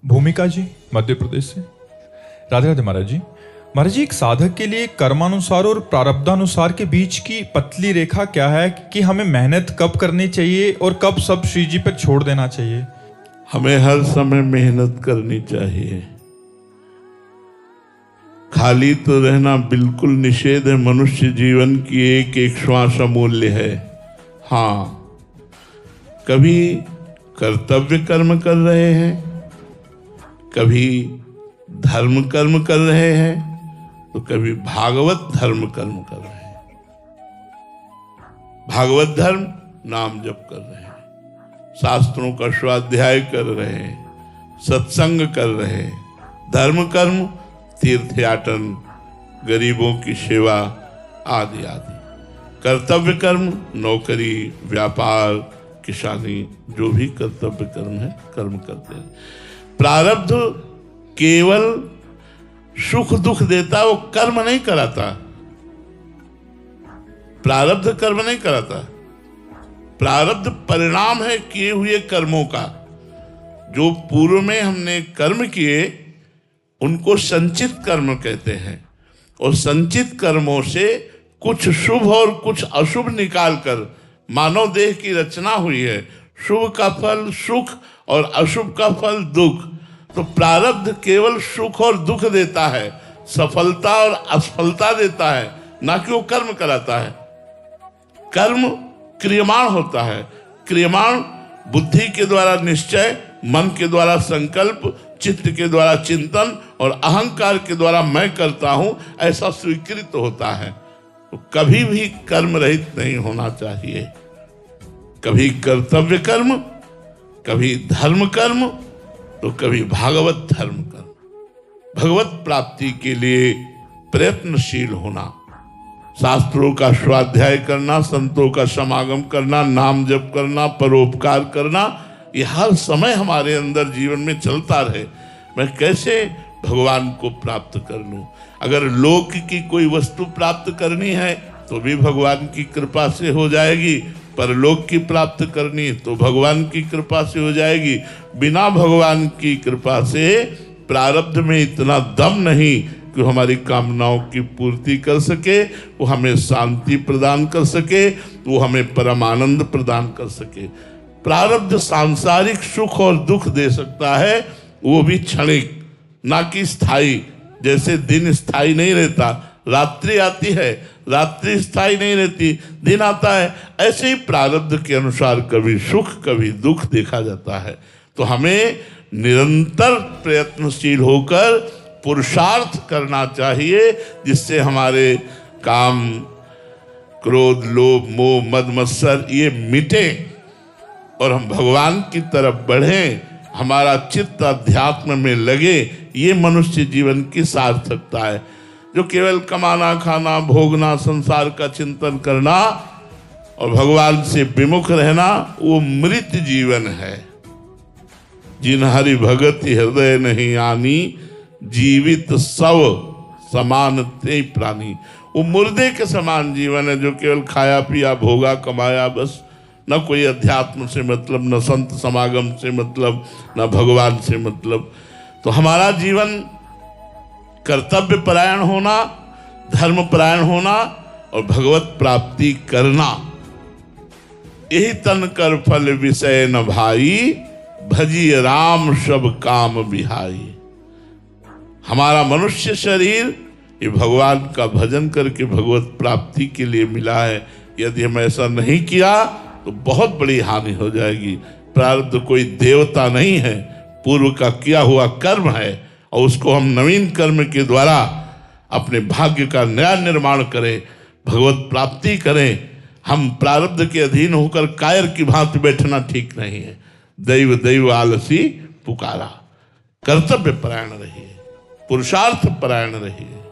भूमिका जी, मध्य प्रदेश से। राधे राधे महाराज जी। महाराज जी, एक साधक के लिए कर्मानुसार और प्रारब्धानुसार के बीच की पतली रेखा क्या है कि हमें मेहनत कब करनी चाहिए और कब सब श्री जी पर छोड़ देना चाहिए? हमें हर समय मेहनत करनी चाहिए। खाली तो रहना बिल्कुल निषेध है। मनुष्य जीवन की एक एक श्वास अमूल्य है। हाँ, कभी कर्तव्य कर्म कर रहे हैं, कभी धर्म कर्म कर रहे हैं, तो कभी भागवत धर्म कर्म कर रहे हैं। भागवत धर्म नाम जप कर रहे हैं, शास्त्रों का स्वाध्याय कर रहे हैं, सत्संग कर रहे हैं। धर्म कर्म तीर्थयाटन, गरीबों की सेवा आदि आदि। कर्तव्य कर्म नौकरी, व्यापार, किसानी, जो भी कर्तव्य कर्म है कर्म करते हैं। प्रारब्ध केवल सुख दुख देता, वो कर्म नहीं कराता। प्रारब्ध कर्म नहीं कराता। प्रारब्ध परिणाम है किए हुए कर्मों का। जो पूर्व में हमने कर्म किए उनको संचित कर्म कहते हैं, और संचित कर्मों से कुछ शुभ और कुछ अशुभ निकालकर मानव देह की रचना हुई है। शुभ का फल सुख और अशुभ का फल दुख। तो प्रारब्ध केवल सुख और दुख देता है, सफलता और असफलता देता है, ना कि वो कर्म कराता है। कर्म क्रियमाण होता है। क्रियमाण बुद्धि के द्वारा निश्चय, मन के द्वारा संकल्प, चित्त के द्वारा चिंतन और अहंकार के द्वारा मैं करता हूं, ऐसा स्वीकृत होता है। तो कभी भी कर्म रहित नहीं होना चाहिए। कभी कर्तव्य कर्म, कभी धर्म कर्म, तो कभी भागवत धर्म कर्म। भगवत प्राप्ति के लिए प्रयत्नशील होना, शास्त्रों का स्वाध्याय करना, संतों का समागम करना, नाम जप करना, परोपकार करना, ये हर समय हमारे अंदर जीवन में चलता रहे। मैं कैसे भगवान को प्राप्त कर लूं? अगर लोक की कोई वस्तु प्राप्त करनी है तो भी भगवान की कृपा से हो जाएगी, परलोक की प्राप्त करनी तो भगवान की कृपा से हो जाएगी। बिना भगवान की कृपा से प्रारब्ध में इतना दम नहीं कि हमारी कामनाओं की पूर्ति कर सके, वो हमें शांति प्रदान कर सके, वो हमें परम आनंद प्रदान कर सके। प्रारब्ध सांसारिक सुख और दुख दे सकता है, वो भी क्षणिक, ना कि स्थायी। जैसे दिन स्थायी नहीं रहता, रात्रि आती है, रात्रि स्थायी नहीं रहती, दिन आता है, ऐसे ही प्रारब्ध के अनुसार कभी सुख कभी दुख देखा जाता है। तो हमें निरंतर प्रयत्नशील होकर पुरुषार्थ करना चाहिए, जिससे हमारे काम, क्रोध, लोभ, मोह, मद, मत्सर ये मिटे और हम भगवान की तरफ बढ़ें, हमारा चित्त अध्यात्म में लगे। ये मनुष्य जीवन की सार्थकता है। जो केवल कमाना, खाना, भोगना, संसार का चिंतन करना और भगवान से विमुख रहना, वो मृत जीवन है। जिन हरि भगति हृदय नहीं आनी, जीवित सव समान ते प्राणी। वो मुर्दे के समान जीवन है, जो केवल खाया पिया, भोगा, कमाया, बस। न कोई अध्यात्म से मतलब, न संत समागम से मतलब, न भगवान से मतलब। तो हमारा जीवन कर्तव्य परायण होना, धर्म परायण होना और भगवत प्राप्ति करना, यही तन कर फल विषय न भाई, भजी राम सब काम बिहाई। हमारा मनुष्य शरीर ये भगवान का भजन करके भगवत प्राप्ति के लिए मिला है। यदि हम ऐसा नहीं किया तो बहुत बड़ी हानि हो जाएगी। प्रारब्ध कोई देवता नहीं है, पूर्व का किया हुआ कर्म है, और उसको हम नवीन कर्म के द्वारा अपने भाग्य का नया निर्माण करें, भगवत प्राप्ति करें। हम प्रारब्ध के अधीन होकर कायर की भांति बैठना ठीक नहीं है। दैव दैव आलसी पुकारा। कर्तव्य परायण रहिए, पुरुषार्थ परायण रहिए।